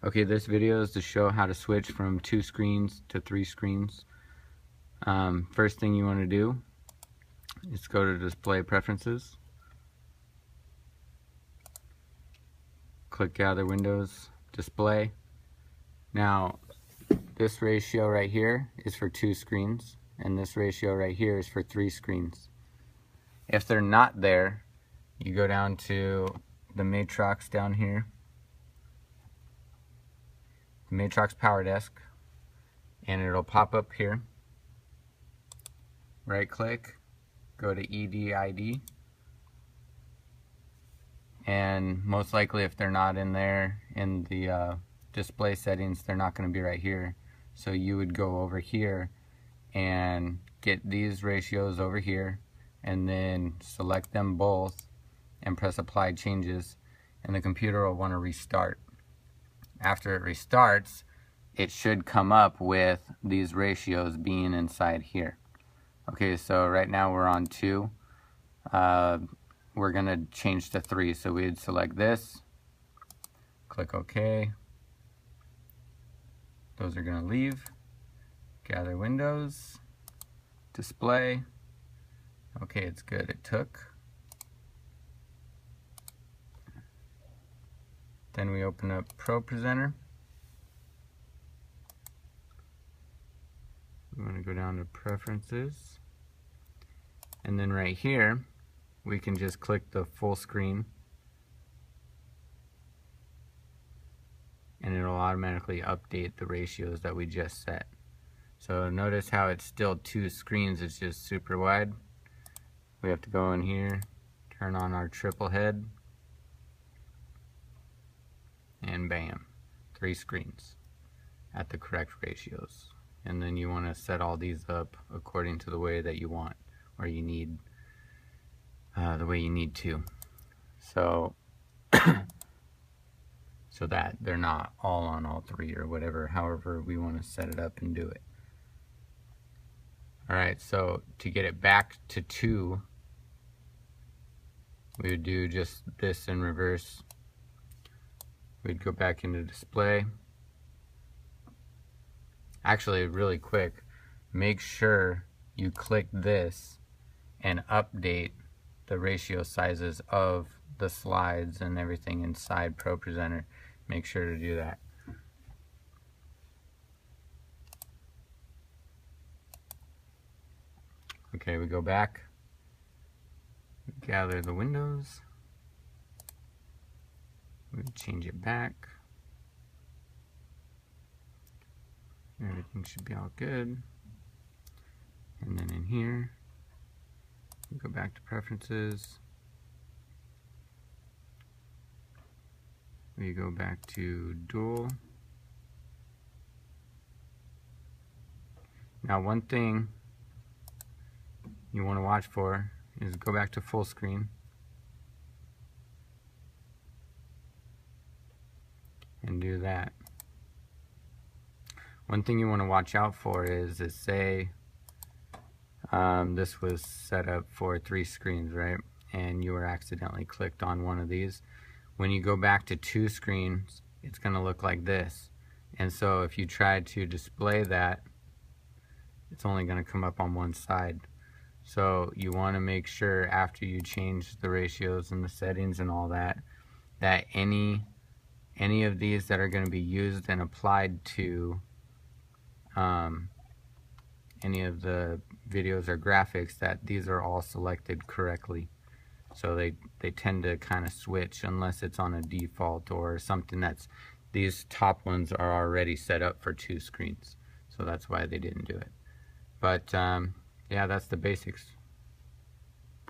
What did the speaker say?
Okay, this video is to show how to switch from 2 screens to 3 screens. First thing you want to do is go to Display Preferences, click Gather Windows, Display. Now, this ratio right here is for 2 screens, and this ratio right here is for 3 screens. If they're not there, you go down to the Matrox down here, the Matrox Power Desk, and it'll pop up here. Right click, go to EDID, and most likely if they're not in there in the display settings, they're not going to be right here. So you would go over here and get these ratios over here and then select them both and press apply changes, and the computer will want to restart. After it restarts, it should come up with these ratios being inside here. Okay, so right now we're on 2. We're going to change to 3. So we'd select this, click OK. Those are going to leave. Gather Windows, Display. Okay, it's good. It took. Then we open up Propresenter. We want to go down to Preferences. And then right here, we can just click the full screen. And it'll automatically update the ratios that we just set. So notice how it's still 2 screens, it's just super wide. We have to go in here, turn on our triple head, and bam, 3 screens at the correct ratios. And then you want to set all these up according to the way that you want, or you need, the way you need to. So so that they're not all on all 3 or whatever, however we want to set it up and do it. Alright, so to get it back to 2, we would do just this in reverse. We'd go back into Display. Actually, really quick, make sure you click this and update the ratio sizes of the slides and everything inside Propresenter. Make sure to do that. Okay, we go back, gather the windows, we change it back. Everything should be all good. And then in here, we go back to Preferences. We go back to Dual. Now, one thing you want to watch for is go back to full screen and do that. One thing you want to watch out for is say this was set up for 3 screens, right? And you were accidentally clicked on one of these. When you go back to 2 screens, it's going to look like this. And so if you try to display that, it's only going to come up on one side. So you want to make sure after you change the ratios and the settings and all that, that any of these that are going to be used and applied to any of the videos or graphics, that these are all selected correctly. So they tend to kind of switch unless it's on a default or something that's, these top ones are already set up for 2 screens. So that's why they didn't do it. But yeah, that's the basics.